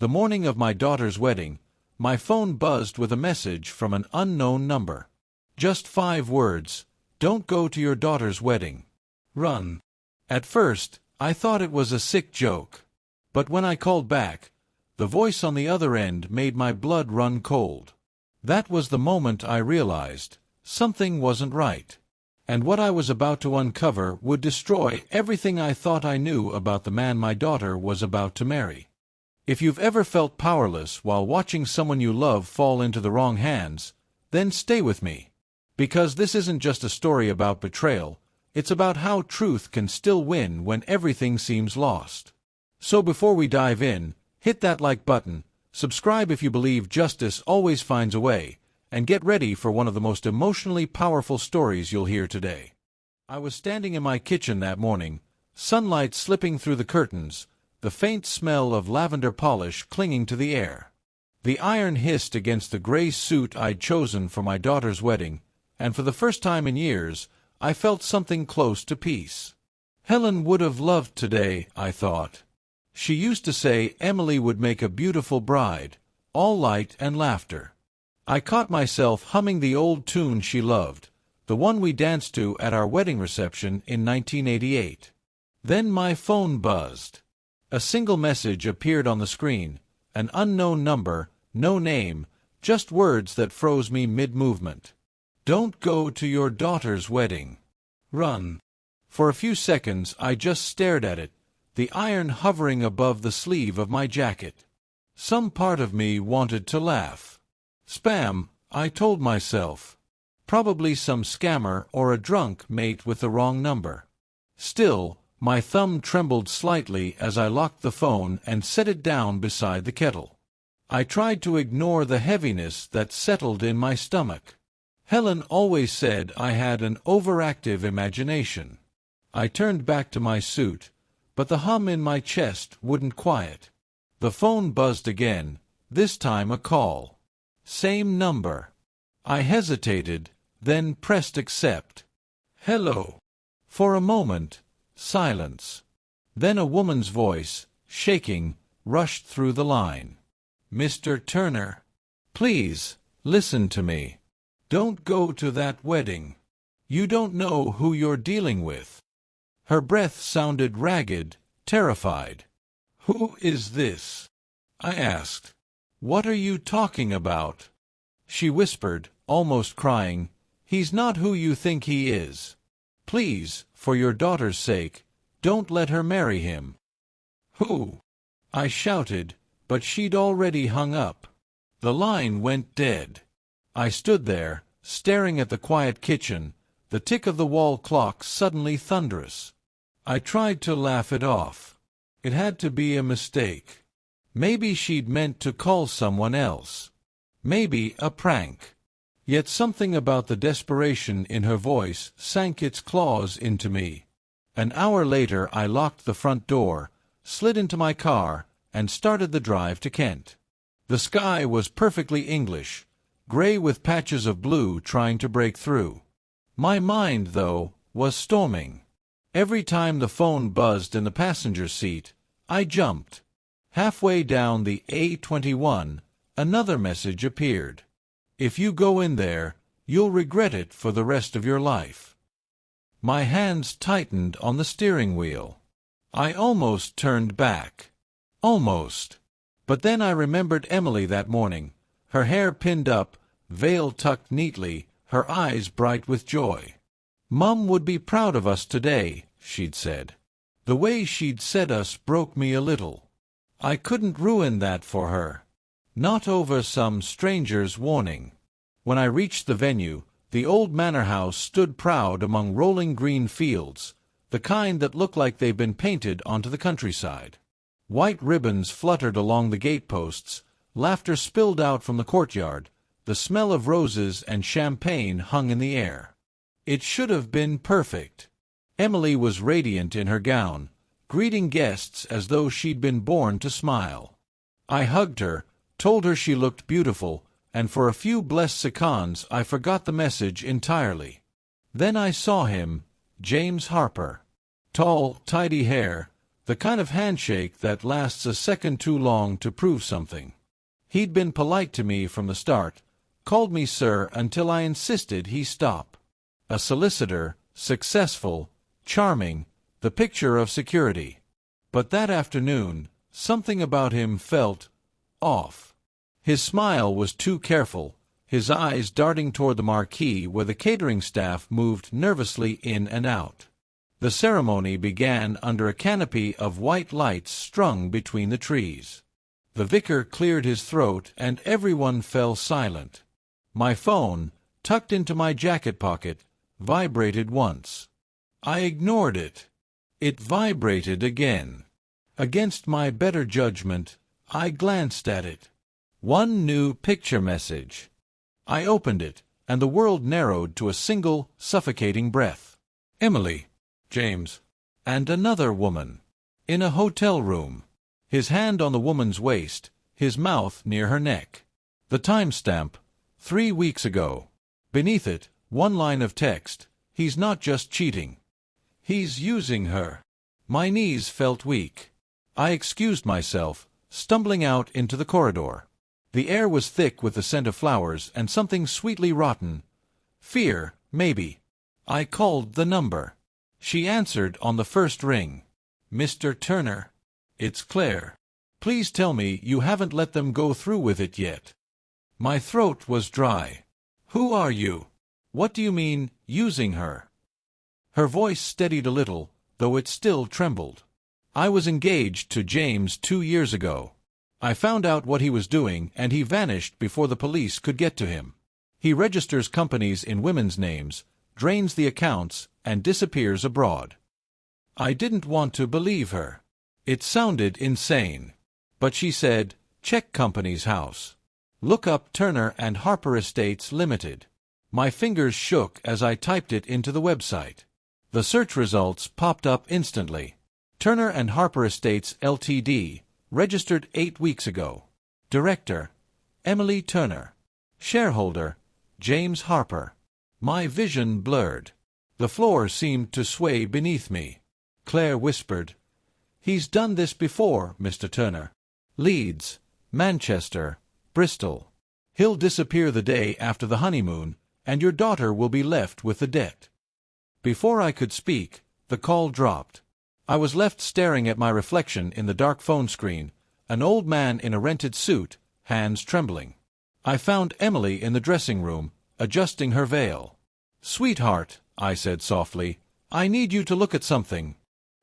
The morning of my daughter's wedding, my phone buzzed with a message from an unknown number. Just 5 words: "Don't go to your daughter's wedding. Run." At first, I thought it was a sick joke. But when I called back, the voice on the other end made my blood run cold. That was the moment I realized something wasn't right. And what I was about to uncover would destroy everything I thought I knew about the man my daughter was about to marry. If you've ever felt powerless while watching someone you love fall into the wrong hands, then stay with me. Because this isn't just a story about betrayal, it's about how truth can still win when everything seems lost. So before we dive in, hit that like button, subscribe if you believe justice always finds a way, and get ready for one of the most emotionally powerful stories you'll hear today. I was standing in my kitchen that morning, sunlight slipping through the curtains, the faint smell of lavender polish clinging to the air. The iron hissed against the gray suit I'd chosen for my daughter's wedding, and for the first time in years, I felt something close to peace. Helen would have loved today, I thought. She used to say Emily would make a beautiful bride, all light and laughter. I caught myself humming the old tune she loved, the one we danced to at our wedding reception in 1988. Then my phone buzzed. A single message appeared on the screen, an unknown number, no name, just words that froze me mid-movement. "Don't go to your daughter's wedding. Run." For a few seconds I just stared at it, the iron hovering above the sleeve of my jacket. Some part of me wanted to laugh. Spam, I told myself. Probably some scammer or a drunk mate with the wrong number. Still, my thumb trembled slightly as I locked the phone and set it down beside the kettle. I tried to ignore the heaviness that settled in my stomach. Helen always said I had an overactive imagination. I turned back to my suit, but the hum in my chest wouldn't quiet. The phone buzzed again, this time a call. Same number. I hesitated, then pressed accept. "Hello." For a moment, silence. Then a woman's voice, shaking, rushed through the line. "Mr. Turner, please, listen to me. Don't go to that wedding. You don't know who you're dealing with." Her breath sounded ragged, terrified. "Who is this?" I asked. "What are you talking about?" She whispered, almost crying, "He's not who you think he is. Please, for your daughter's sake, don't let her marry him." "Who?" I shouted, but she'd already hung up. The line went dead. I stood there, staring at the quiet kitchen, the tick of the wall clock suddenly thunderous. I tried to laugh it off. It had to be a mistake. Maybe she'd meant to call someone else. Maybe a prank. Yet something about the desperation in her voice sank its claws into me. An hour later I locked the front door, slid into my car, and started the drive to Kent. The sky was perfectly English, gray with patches of blue trying to break through. My mind, though, was storming. Every time the phone buzzed in the passenger seat, I jumped. Halfway down the A21, another message appeared. "If you go in there, you'll regret it for the rest of your life." My hands tightened on the steering wheel. I almost turned back. Almost. But then I remembered Emily that morning, her hair pinned up, veil tucked neatly, her eyes bright with joy. "Mum would be proud of us today," she'd said. The way she'd said us broke me a little. I couldn't ruin that for her. Not over some stranger's warning. When I reached the venue, the old manor house stood proud among rolling green fields, the kind that look like they've been painted onto the countryside. White ribbons fluttered along the gateposts, laughter spilled out from the courtyard, the smell of roses and champagne hung in the air. It should have been perfect. Emily was radiant in her gown, greeting guests as though she'd been born to smile. I hugged her, told her she looked beautiful, and for a few blessed seconds I forgot the message entirely. Then I saw him, James Harper. Tall, tidy hair, The kind of handshake that lasts a second too long to prove something. He'd been polite to me from the start, called me sir until I insisted he stop. A solicitor, successful, charming, the picture of security. But that afternoon, something about him felt off. His smile was too careful, his eyes darting toward the marquee where the catering staff moved nervously in and out. The ceremony began under a canopy of white lights strung between the trees. The vicar cleared his throat and everyone fell silent. My phone, tucked into my jacket pocket, vibrated once. I ignored it. It vibrated again. Against my better judgment, I glanced at it. One new picture message. I opened it, and the world narrowed to a single, suffocating breath. Emily. James. And another woman. In a hotel room. His hand on the woman's waist, his mouth near her neck. The timestamp, 3 weeks ago. Beneath it, one line of text. He's not just cheating. He's using her. My knees felt weak. I excused myself, stumbling out into the corridor. The air was thick with the scent of flowers and something sweetly rotten. Fear, maybe. I called the number. She answered on the first ring. Mr. Turner. It's Claire. Please tell me you haven't let them go through with it yet. My throat was dry. Who are you? What do you mean, using her? Her voice steadied a little, though it still trembled. I was engaged to James 2 years ago. I found out what he was doing and he vanished before the police could get to him. He registers companies in women's names, drains the accounts, and disappears abroad. I didn't want to believe her. It sounded insane. But she said, check company's house. Look up Turner and Harper Estates Limited. My fingers shook as I typed it into the website. The search results popped up instantly. Turner and Harper Estates Ltd., registered 8 weeks ago. Director, Emily Turner. Shareholder, James Harper. My vision blurred. The floor seemed to sway beneath me. Claire whispered, He's done this before, Mr. Turner. Leeds, Manchester, Bristol. He'll disappear the day after the honeymoon, and your daughter will be left with the debt. Before I could speak, the call dropped. I was left staring at my reflection in the dark phone screen, an old man in a rented suit, hands trembling. I found Emily in the dressing room, adjusting her veil. Sweetheart, I said softly, I need you to look at something.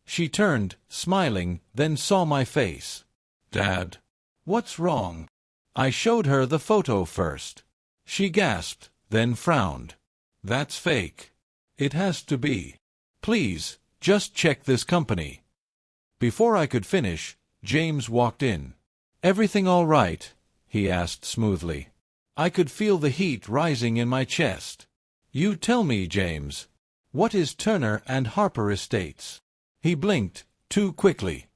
She turned, smiling, then saw my face. Dad. What's wrong? I showed her the photo first. She gasped, then frowned. That's fake. It has to be. Please, just check this company. Before I could finish, James walked in. Everything all right? He asked smoothly. I could feel the heat rising in my chest. You tell me, James. What is Turner and Harper Estates? He blinked, too quickly.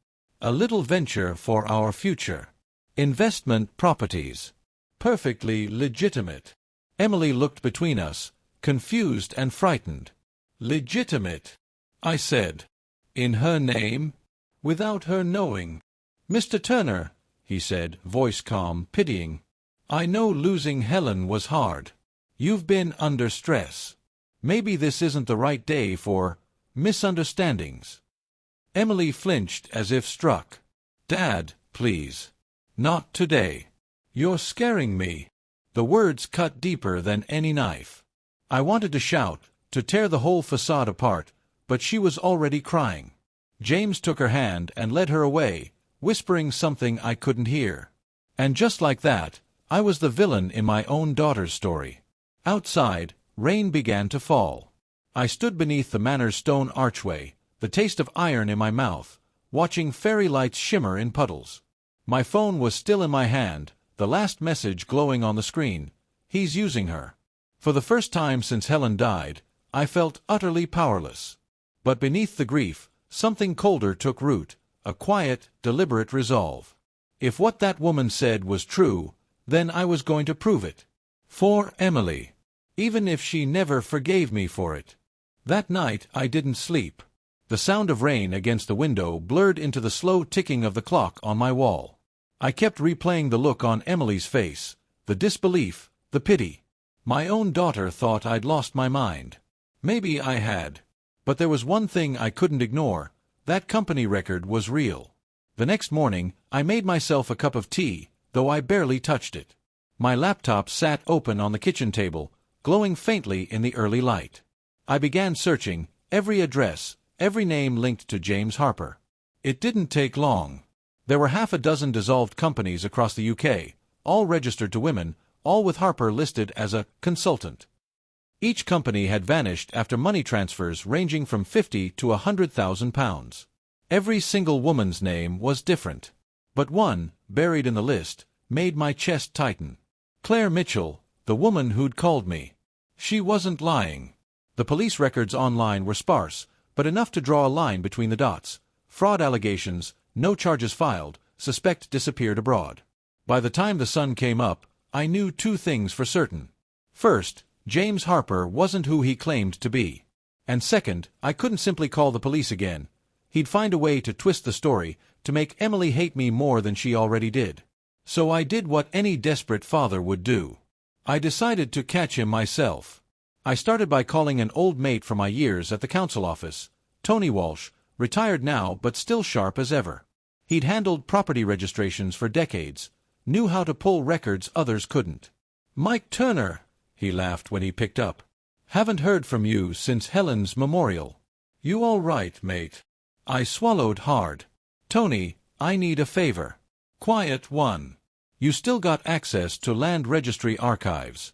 A little venture for our future. Investment properties. Perfectly legitimate. Emily looked between us, confused and frightened. Legitimate, I said. In her name? Without her knowing. Mr. Turner, he said, voice calm, pitying. I know losing Helen was hard. You've been under stress. Maybe this isn't the right day for misunderstandings. Emily flinched as if struck. Dad, please. Not today. You're scaring me. The words cut deeper than any knife. I wanted to shout, to tear the whole facade apart, but she was already crying. James took her hand and led her away, whispering something I couldn't hear. And just like that, I was the villain in my own daughter's story. Outside, rain began to fall. I stood beneath the manor's stone archway, the taste of iron in my mouth, watching fairy lights shimmer in puddles. My phone was still in my hand, the last message glowing on the screen. He's using her. For the first time since Helen died, I felt utterly powerless. But beneath the grief, something colder took root, a quiet, deliberate resolve. If what that woman said was true, then I was going to prove it. For Emily. Even if she never forgave me for it. That night I didn't sleep. The sound of rain against the window blurred into the slow ticking of the clock on my wall. I kept replaying the look on Emily's face, the disbelief, the pity. My own daughter thought I'd lost my mind. Maybe I had. But there was one thing I couldn't ignore. That company record was real. The next morning, I made myself a cup of tea, though I barely touched it. My laptop sat open on the kitchen table, glowing faintly in the early light. I began searching, every address, every name linked to James Harper. It didn't take long. There were half a dozen dissolved companies across the UK, all registered to women, all with Harper listed as a consultant. Each company had vanished after money transfers ranging from £50,000 to £100,000. Every single woman's name was different. But one, buried in the list, made my chest tighten. Claire Mitchell, the woman who'd called me. She wasn't lying. The police records online were sparse, but enough to draw a line between the dots. Fraud allegations, no charges filed, suspect disappeared abroad. By the time the sun came up, I knew two things for certain. First, James Harper wasn't who he claimed to be. And second, I couldn't simply call the police again. He'd find a way to twist the story, to make Emily hate me more than she already did. So I did what any desperate father would do. I decided to catch him myself. I started by calling an old mate from my years at the council office, Tony Walsh, retired now but still sharp as ever. He'd handled property registrations for decades, knew how to pull records others couldn't. "Mike Turner," he laughed when he picked up. "Haven't heard from you since Helen's memorial. You all right, mate?" I swallowed hard. "Tony, I need a favor." "Quiet one. You still got access to land registry archives?"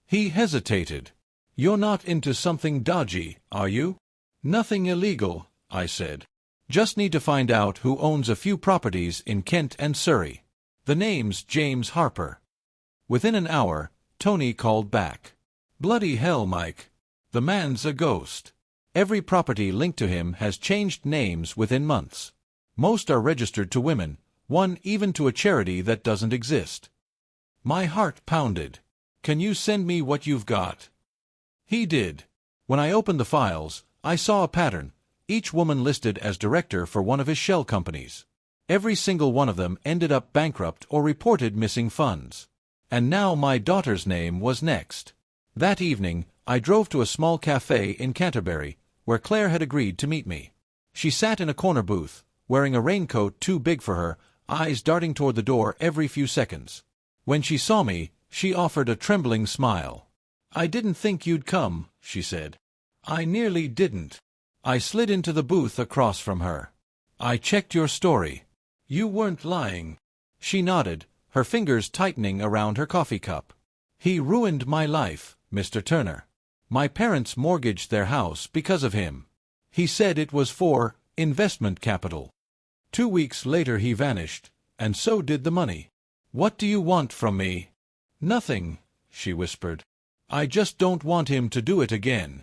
He hesitated. "You're not into something dodgy, are you?" "Nothing illegal," I said. "Just need to find out who owns a few properties in Kent and Surrey. The name's James Harper." Within an hour, Tony called back. "Bloody hell, Mike. The man's a ghost. Every property linked to him has changed names within months. Most are registered to women, one even to a charity that doesn't exist." My heart pounded. "Can you send me what you've got?" He did. When I opened the files, I saw a pattern, each woman listed as director for one of his shell companies. Every single one of them ended up bankrupt or reported missing funds. And now my daughter's name was next. That evening, I drove to a small cafe in Canterbury, where Claire had agreed to meet me. She sat in a corner booth, wearing a raincoat too big for her, eyes darting toward the door every few seconds. When she saw me, she offered a trembling smile. "I didn't think you'd come," she said. "I nearly didn't." I slid into the booth across from her. "I checked your story. You weren't lying." She nodded, her fingers tightening around her coffee cup. "He ruined my life, Mr. Turner. My parents mortgaged their house because of him. He said it was for investment capital. 2 weeks later he vanished, and so did the money. What do you want from me?" "Nothing," she whispered. "I just don't want him to do it again."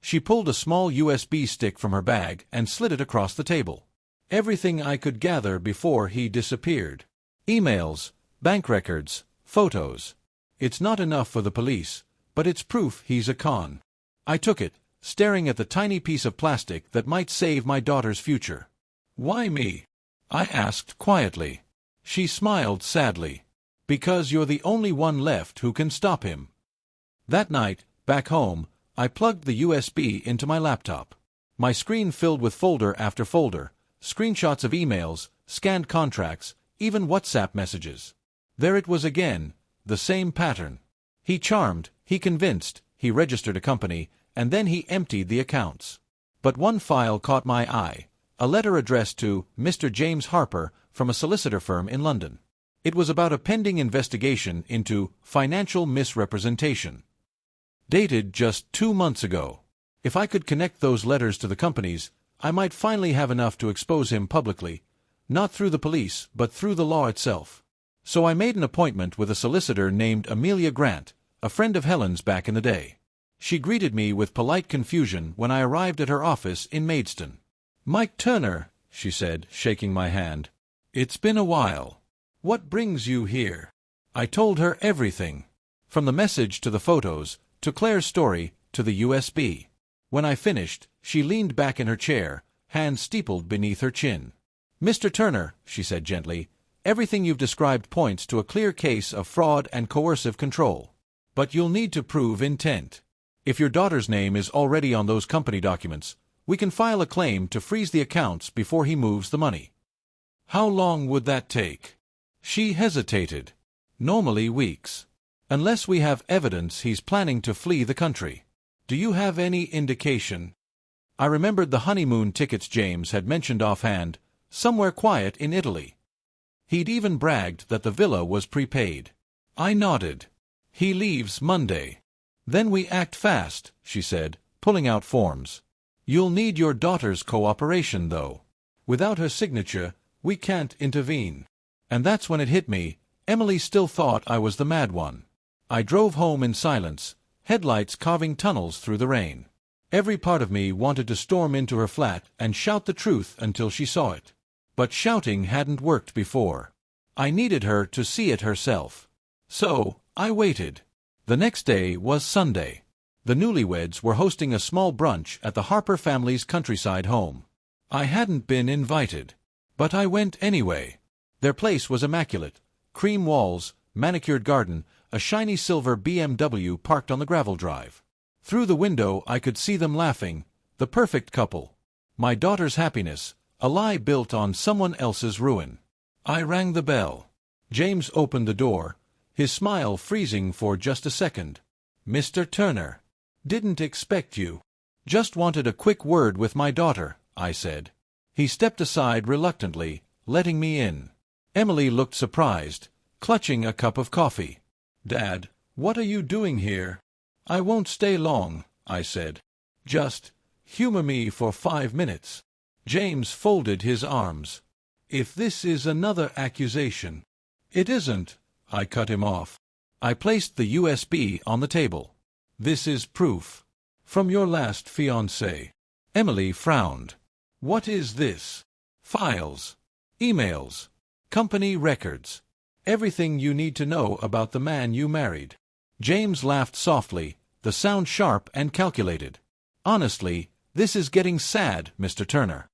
She pulled a small USB stick from her bag and slid it across the table. Everything I could gather before he disappeared. Emails, bank records, photos. It's not enough for the police, but it's proof he's a con. I took it, staring at the tiny piece of plastic that might save my daughter's future. "Why me?" I asked quietly. She smiled sadly. "Because you're the only one left who can stop him." That night, back home, I plugged the USB into my laptop. My screen filled with folder after folder, screenshots of emails, scanned contracts, even WhatsApp messages. There it was again, the same pattern. He charmed, he convinced, he registered a company, and then he emptied the accounts. But one file caught my eye, a letter addressed to Mr. James Harper from a solicitor firm in London. It was about a pending investigation into financial misrepresentation. Dated just 2 months ago. If I could connect those letters to the companies, I might finally have enough to expose him publicly, not through the police, but through the law itself. So I made an appointment with a solicitor named Amelia Grant, a friend of Helen's back in the day. She greeted me with polite confusion when I arrived at her office in Maidstone. "Mike Turner," she said, shaking my hand. "It's been a while. What brings you here?" I told her everything. From the message to the photos, to Claire's story, to the USB. When I finished, She leaned back in her chair, hands steepled beneath her chin. "Mr. Turner," she said gently, "everything you've described points to a clear case of fraud and coercive control. But you'll need to prove intent. If your daughter's name is already on those company documents, we can file a claim to freeze the accounts before he moves the money." "How long would that take?" She hesitated. "Normally weeks. Unless we have evidence he's planning to flee the country. Do you have any indication?" I remembered the honeymoon tickets James had mentioned offhand, somewhere quiet in Italy. He'd even bragged that the villa was prepaid. I nodded. "He leaves Monday." "Then we act fast," she said, pulling out forms. "You'll need your daughter's cooperation, though. Without her signature, we can't intervene." And that's when it hit me. Emily still thought I was the mad one. I drove home in silence, headlights carving tunnels through the rain. Every part of me wanted to storm into her flat and shout the truth until she saw it. But shouting hadn't worked before. I needed her to see it herself. So, I waited. The next day was Sunday. The newlyweds were hosting a small brunch at the Harper family's countryside home. I hadn't been invited. But I went anyway. Their place was immaculate. Cream walls, manicured garden, a shiny silver BMW parked on the gravel drive. Through the window I could see them laughing, the perfect couple. My daughter's happiness, a lie built on someone else's ruin. I rang the bell. James opened the door, his smile freezing for just a second. "Mr. Turner. Didn't expect you. Just wanted a quick word with my daughter," I said. He stepped aside reluctantly, letting me in. Emily looked surprised, clutching a cup of coffee. "Dad, what are you doing here?" "I won't stay long," I said. "Just humor me for 5 minutes." James folded his arms. "If this is another accusation—" "It isn't," I cut him off. I placed the USB on the table. "This is proof. From your last fiancé." Emily frowned. "What is this?" "Files. Emails. Company records. Everything you need to know about the man you married." James laughed softly, the sound sharp and calculated. "Honestly, this is getting sad, Mr. Turner."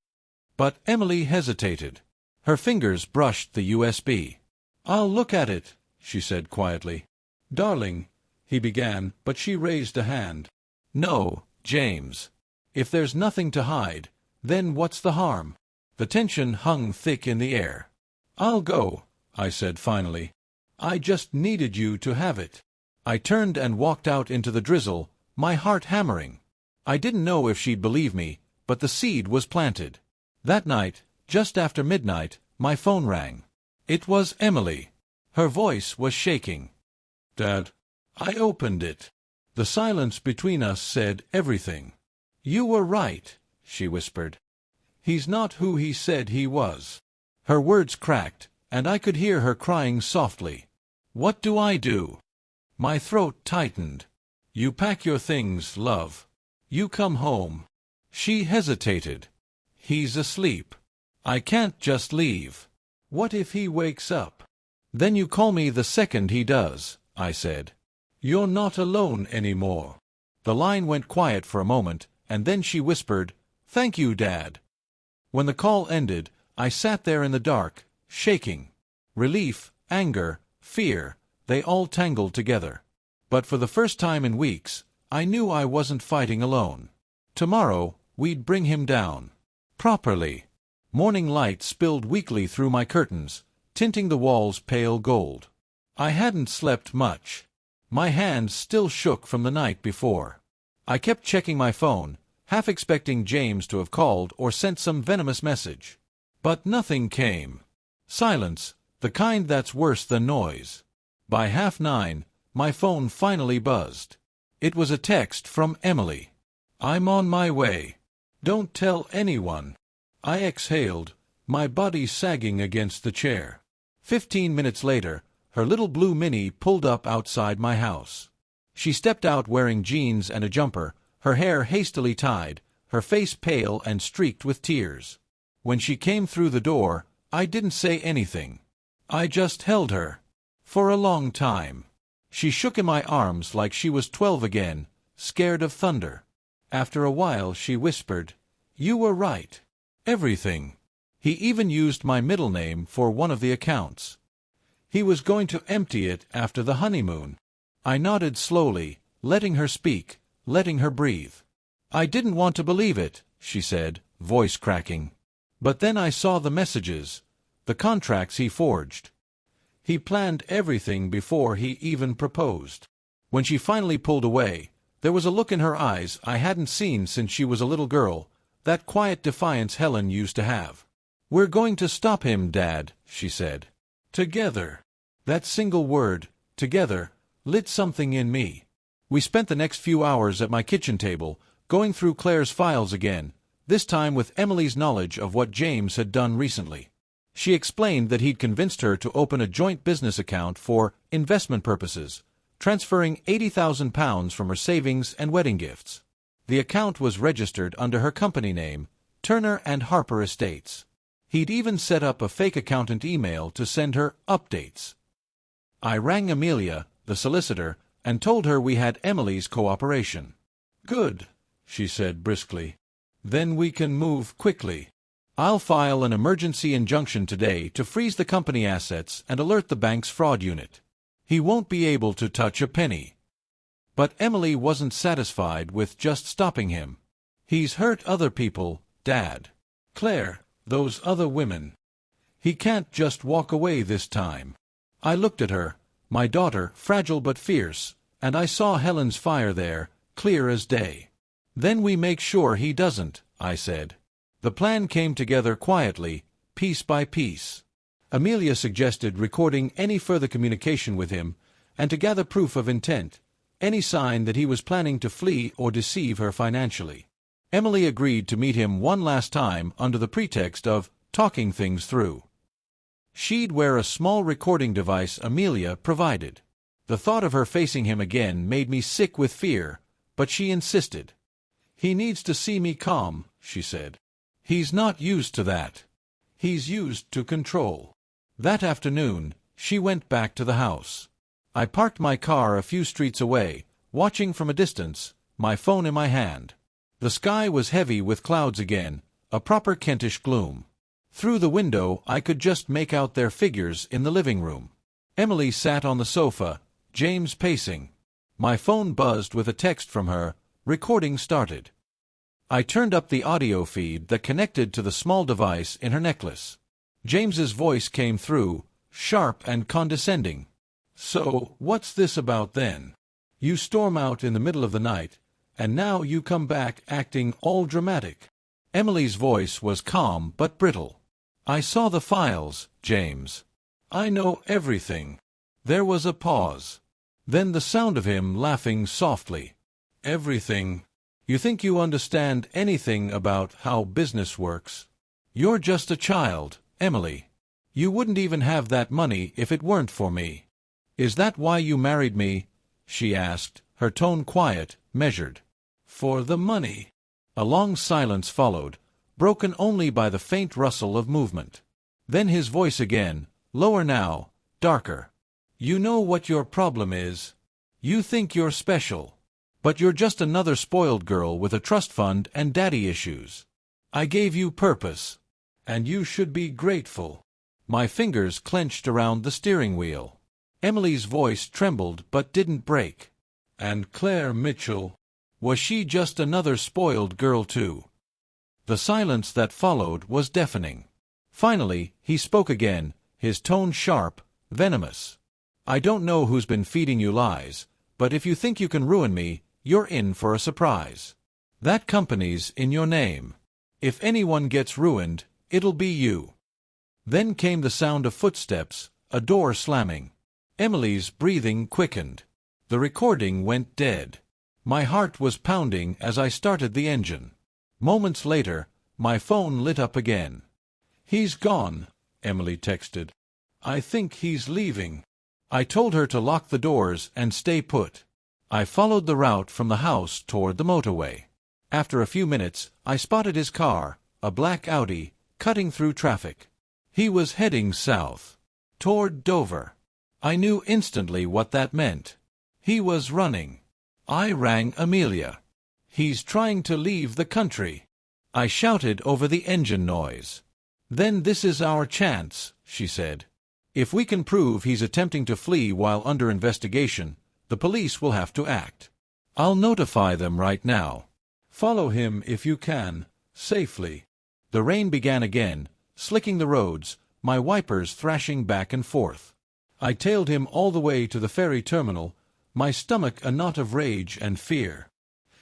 But Emily hesitated. Her fingers brushed the USB. "I'll look at it," she said quietly. "Darling," he began, but she raised a hand. "No, James. If there's nothing to hide, then what's the harm?" The tension hung thick in the air. "I'll go," I said finally. "I just needed you to have it." I turned and walked out into the drizzle, my heart hammering. I didn't know if she'd believe me, but the seed was planted. That night, just after midnight, my phone rang. It was Emily. Her voice was shaking. "Dad." I opened it. The silence between us said everything. "You were right," she whispered. "He's not who he said he was." Her words cracked, and I could hear her crying softly. "What do I do?" My throat tightened. "You pack your things, love. You come home." She hesitated. "He's asleep. I can't just leave. What if he wakes up?" "Then you call me the second he does," I said. "You're not alone anymore." The line went quiet for a moment, and then she whispered, "Thank you, Dad." When the call ended, I sat there in the dark, shaking. Relief, anger, fear, they all tangled together. But for the first time in weeks, I knew I wasn't fighting alone. Tomorrow, we'd bring him down. Properly. Morning light spilled weakly through my curtains, tinting the walls pale gold. I hadn't slept much. My hands still shook from the night before. I kept checking my phone, half expecting James to have called or sent some venomous message. But nothing came. Silence, the kind that's worse than noise. By 9:30, my phone finally buzzed. It was a text from Emily. "I'm on my way. Don't tell anyone." I exhaled, my body sagging against the chair. 15 minutes later, her little blue Mini pulled up outside my house. She stepped out wearing jeans and a jumper, her hair hastily tied, her face pale and streaked with tears. When she came through the door, I didn't say anything. I just held her. For a long time. She shook in my arms like she was 12 again, scared of thunder. After a while she whispered, "You were right. Everything. He even used my middle name for one of the accounts. He was going to empty it after the honeymoon." I nodded slowly, letting her speak, letting her breathe. "I didn't want to believe it," she said, voice cracking. "But then I saw the messages, the contracts he forged. He planned everything before he even proposed." When she finally pulled away, there was a look in her eyes I hadn't seen since she was a little girl, that quiet defiance Helen used to have. "We're going to stop him, Dad," she said. "Together." That single word, together, lit something in me. We spent the next few hours at my kitchen table, going through Claire's files again, this time with Emily's knowledge of what James had done recently. She explained that he'd convinced her to open a joint business account for investment purposes, transferring £80,000 from her savings and wedding gifts. The account was registered under her company name, Turner and Harper Estates. He'd even set up a fake accountant email to send her updates. I rang Amelia, the solicitor, and told her we had Emily's cooperation. "Good," she said briskly. "Then we can move quickly. I'll file an emergency injunction today to freeze the company assets and alert the bank's fraud unit. He won't be able to touch a penny." But Emily wasn't satisfied with just stopping him. "He's hurt other people, Dad. Claire, those other women. He can't just walk away this time." I looked at her, my daughter, fragile but fierce, and I saw Helen's fire there, clear as day. "Then we make sure he doesn't," I said. The plan came together quietly, piece by piece. Amelia suggested recording any further communication with him, and to gather proof of intent, any sign that he was planning to flee or deceive her financially. Emily agreed to meet him one last time under the pretext of talking things through. She'd wear a small recording device Amelia provided. The thought of her facing him again made me sick with fear, but she insisted. "He needs to see me calm," she said. "He's not used to that. He's used to control." That afternoon, she went back to the house. I parked my car a few streets away, watching from a distance, my phone in my hand. The sky was heavy with clouds again, a proper Kentish gloom. Through the window I could just make out their figures in the living room. Emily sat on the sofa, James pacing. My phone buzzed with a text from her, recording started. I turned up the audio feed that connected to the small device in her necklace. James's voice came through, sharp and condescending. "So, what's this about then? You storm out in the middle of the night, and now you come back acting all dramatic." Emily's voice was calm but brittle. "I saw the files, James. I know everything." There was a pause. Then the sound of him laughing softly. "Everything? You think you understand anything about how business works? You're just a child, Emily. You wouldn't even have that money if it weren't for me. Is that why you married me?" she asked, her tone quiet, measured. "For the money." A long silence followed, broken only by the faint rustle of movement. Then his voice again, lower now, darker. "You know what your problem is? You think you're special. But you're just another spoiled girl with a trust fund and daddy issues. I gave you purpose. And you should be grateful." My fingers clenched around the steering wheel. Emily's voice trembled but didn't break. "And Claire Mitchell, was she just another spoiled girl too?" The silence that followed was deafening. Finally, he spoke again, his tone sharp, venomous. "I don't know who's been feeding you lies, but if you think you can ruin me, you're in for a surprise. That company's in your name. If anyone gets ruined, it'll be you." Then came the sound of footsteps, a door slamming. Emily's breathing quickened. The recording went dead. My heart was pounding as I started the engine. Moments later, my phone lit up again. "He's gone," Emily texted. "I think he's leaving." I told her to lock the doors and stay put. I followed the route from the house toward the motorway. After a few minutes, I spotted his car, a black Audi, cutting through traffic. He was heading south, toward Dover. I knew instantly what that meant. He was running. I rang Amelia. He's trying to leave the country, I shouted over the engine noise. Then this is our chance, she said. If we can prove he's attempting to flee while under investigation, the police will have to act. I'll notify them right now. Follow him if you can, safely. The rain began again, slicking the roads, my wipers thrashing back and forth. I tailed him all the way to the ferry terminal, my stomach a knot of rage and fear.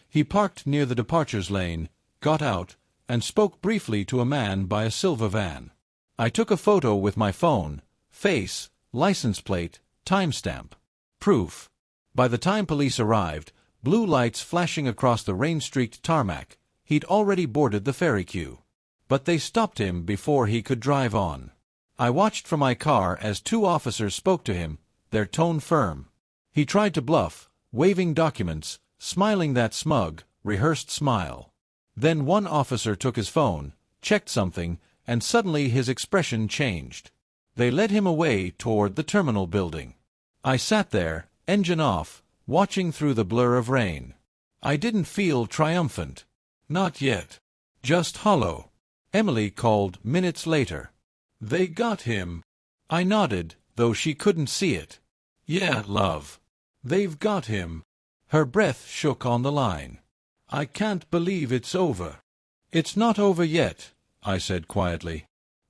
He parked near the departures lane, got out, and spoke briefly to a man by a silver van. I took a photo with my phone, face, license plate, timestamp. Proof. By the time police arrived, blue lights flashing across the rain-streaked tarmac, he'd already boarded the ferry queue. But they stopped him before he could drive on. I watched from my car as 2 officers spoke to him, their tone firm. He tried to bluff, waving documents, smiling that smug, rehearsed smile. Then one officer took his phone, checked something, and suddenly his expression changed. They led him away toward the terminal building. I sat there, engine off, watching through the blur of rain. I didn't feel triumphant. Not yet. Just hollow. Emily called minutes later. They got him. I nodded, though she couldn't see it. Yeah, love. They've got him. Her breath shook on the line. I can't believe it's over. It's not over yet, I said quietly.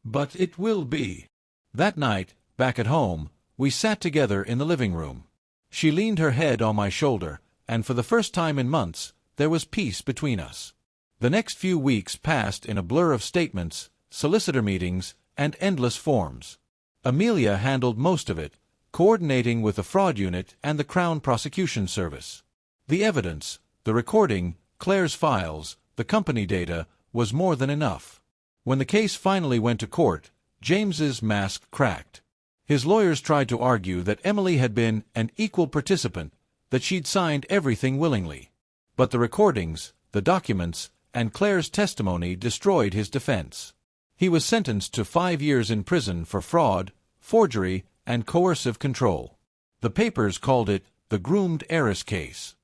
But it will be. That night, back at home, we sat together in the living room. She leaned her head on my shoulder, and for the first time in months, there was peace between us. The next few weeks passed in a blur of statements, solicitor meetings, and endless forms. Amelia handled most of it, coordinating with the fraud unit and the Crown Prosecution Service. The evidence, the recording, Claire's files, the company data, was more than enough. When the case finally went to court, James's mask cracked. His lawyers tried to argue that Emily had been an equal participant, that she'd signed everything willingly. But the recordings, the documents, and Claire's testimony destroyed his defense. He was sentenced to 5 years in prison for fraud, forgery, and coercive control. The papers called it the groomed heiress case.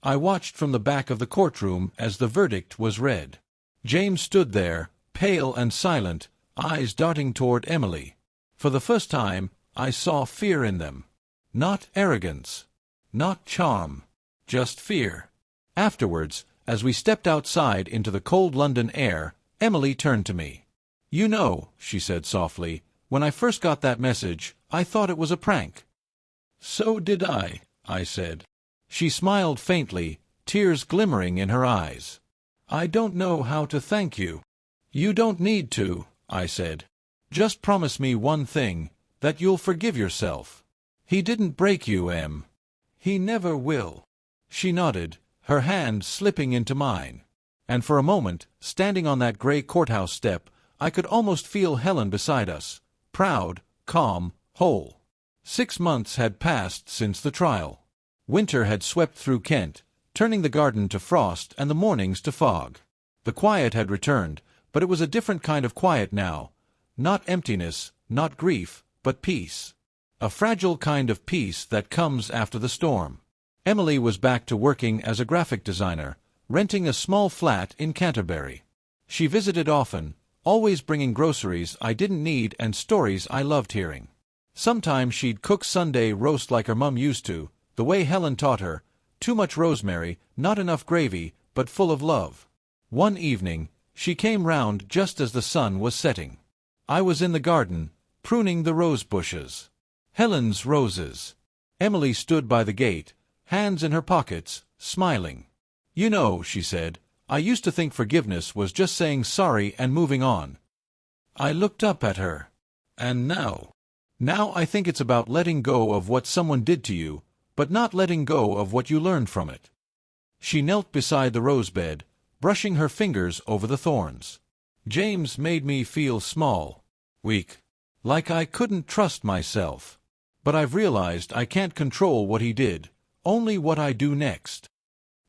I watched from the back of the courtroom as the verdict was read. James stood there, pale and silent, eyes darting toward Emily. For the first time, I saw fear in them. Not arrogance. Not charm. Just fear. Afterwards, as we stepped outside into the cold London air, Emily turned to me. You know, she said softly, when I first got that message, I thought it was a prank. So did I said. She smiled faintly, tears glimmering in her eyes. I don't know how to thank you. You don't need to, I said. Just promise me one thing, that you'll forgive yourself. He didn't break you, Em. He never will. She nodded, her hand slipping into mine. And for a moment, standing on that gray courthouse step, I could almost feel Helen beside us, proud, calm, whole. 6 months had passed since the trial. Winter had swept through Kent, turning the garden to frost and the mornings to fog. The quiet had returned, but it was a different kind of quiet now. Not emptiness, not grief, but peace. A fragile kind of peace that comes after the storm. Emily was back to working as a graphic designer, renting a small flat in Canterbury. She visited often, always bringing groceries I didn't need and stories I loved hearing. Sometimes she'd cook Sunday roast like her mum used to, the way Helen taught her, too much rosemary, not enough gravy, but full of love. One evening, she came round just as the sun was setting. I was in the garden, pruning the rose bushes. Helen's roses. Emily stood by the gate, hands in her pockets, smiling. You know, she said, I used to think forgiveness was just saying sorry and moving on. I looked up at her. And now I think it's about letting go of what someone did to you, but not letting go of what you learned from it. She knelt beside the rosebed, brushing her fingers over the thorns. James made me feel small, weak, like I couldn't trust myself. But I've realized I can't control what he did, only what I do next.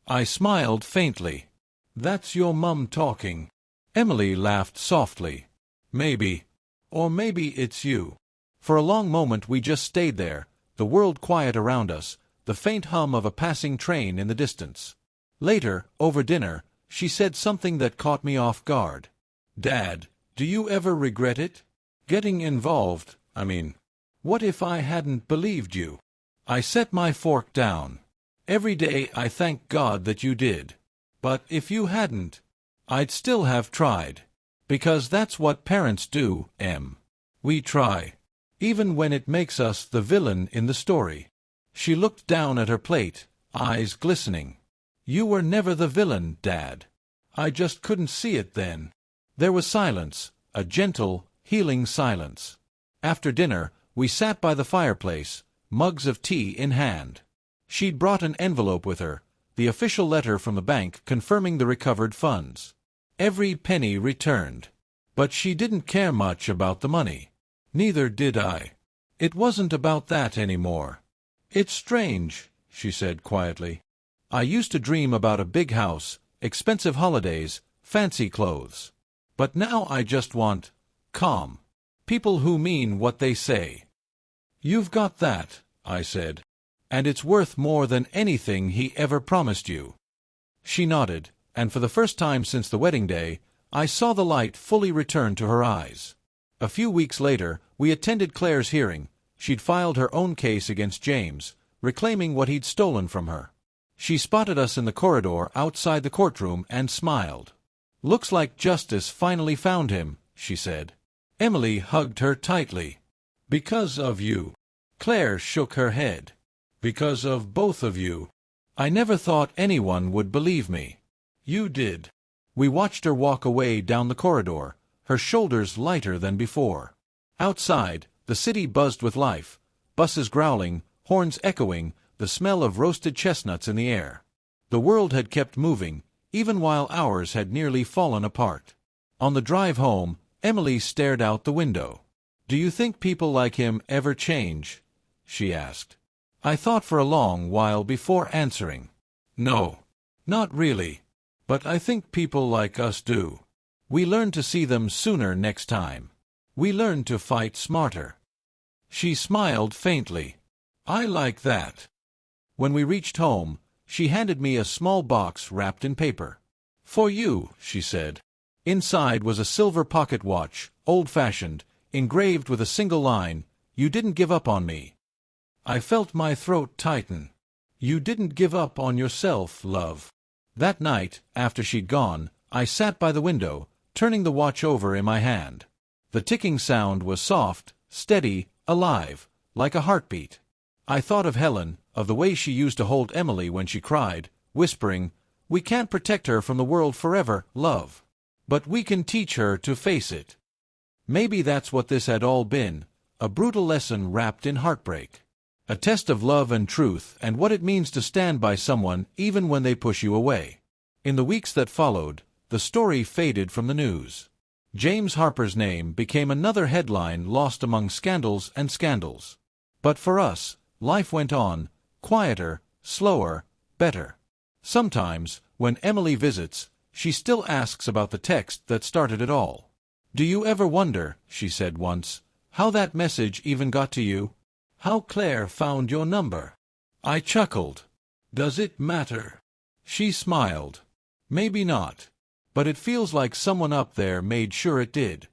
I smiled faintly. That's your mum talking. Emily laughed softly. Maybe. Or maybe it's you. For a long moment we just stayed there, the world quiet around us, the faint hum of a passing train in the distance. Later, over dinner, she said something that caught me off guard. "Dad, do you ever regret it? Getting involved, I mean. What if I hadn't believed you?" I set my fork down. "Every day I thank God that you did. But if you hadn't, I'd still have tried. Because that's what parents do, Em. We try. Even when it makes us the villain in the story." She looked down at her plate, eyes glistening. "You were never the villain, Dad. I just couldn't see it then." There was silence, a gentle, healing silence. After dinner, we sat by the fireplace, mugs of tea in hand. She'd brought an envelope with her, the official letter from the bank confirming the recovered funds. Every penny returned. But she didn't care much about the money. Neither did I. It wasn't about that anymore. "It's strange," she said quietly. "I used to dream about a big house, expensive holidays, fancy clothes. But now I just want calm. People who mean what they say." "You've got that," I said. "And it's worth more than anything he ever promised you." She nodded, and for the first time since the wedding day, I saw the light fully return to her eyes. A few weeks later, we attended Claire's hearing. She'd filed her own case against James, reclaiming what he'd stolen from her. She spotted us in the corridor outside the courtroom and smiled. "Looks like justice finally found him," she said. Emily hugged her tightly. "Because of you." Claire shook her head. "Because of both of you. I never thought anyone would believe me." "You did." We watched her walk away down the corridor, her shoulders lighter than before. Outside, the city buzzed with life, buses growling, horns echoing, the smell of roasted chestnuts in the air. The world had kept moving, even while ours had nearly fallen apart. On the drive home, Emily stared out the window. "Do you think people like him ever change?" she asked. I thought for a long while before answering. "No, not really. But I think people like us do. We learn to see them sooner next time. We learn to fight smarter." She smiled faintly. "I like that." When we reached home, she handed me a small box wrapped in paper. "For you," she said. Inside was a silver pocket watch, old-fashioned, engraved with a single line, "You didn't give up on me." I felt my throat tighten. "You didn't give up on yourself, love." That night, after she'd gone, I sat by the window, turning the watch over in my hand. The ticking sound was soft, steady, alive, like a heartbeat. I thought of Helen, of the way she used to hold Emily when she cried, whispering, "We can't protect her from the world forever, love. But we can teach her to face it." Maybe that's what this had all been, a brutal lesson wrapped in heartbreak. A test of love and truth and what it means to stand by someone even when they push you away. In the weeks that followed, the story faded from the news. James Harper's name became another headline lost among scandals and scandals. But for us, life went on, quieter, slower, better. Sometimes, when Emily visits, she still asks about the text that started it all. "Do you ever wonder," she said once, "how that message even got to you? How Claire found your number?" I chuckled. "Does it matter?" She smiled. "Maybe not. But it feels like someone up there made sure it did."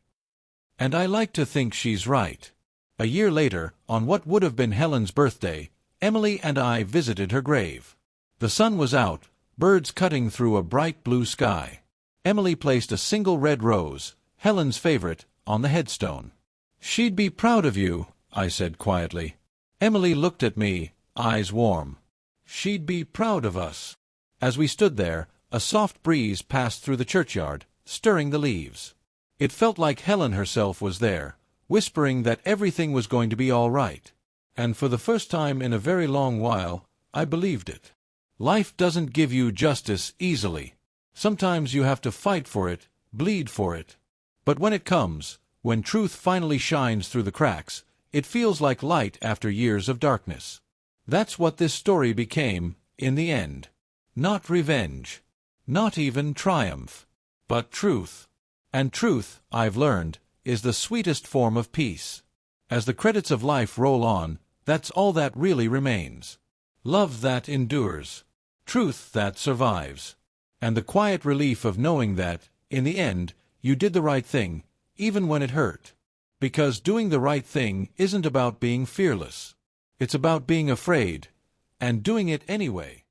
And I like to think she's right. A year later, on what would have been Helen's birthday, Emily and I visited her grave. The sun was out, birds cutting through a bright blue sky. Emily placed a single red rose, Helen's favorite, on the headstone. "She'd be proud of you," I said quietly. Emily looked at me, eyes warm. "She'd be proud of us." As we stood there, a soft breeze passed through the churchyard, stirring the leaves. It felt like Helen herself was there, whispering that everything was going to be all right. And for the first time in a very long while, I believed it. Life doesn't give you justice easily. Sometimes you have to fight for it, bleed for it. But when it comes, when truth finally shines through the cracks, it feels like light after years of darkness. That's what this story became, in the end. Not revenge. Not even triumph. But truth. And truth, I've learned, is the sweetest form of peace. As the credits of life roll on, that's all that really remains. Love that endures. truth that survives. And the quiet relief of knowing that, in the end, you did the right thing, even when it hurt. Because doing the right thing isn't about being fearless. It's about being afraid, and doing it anyway.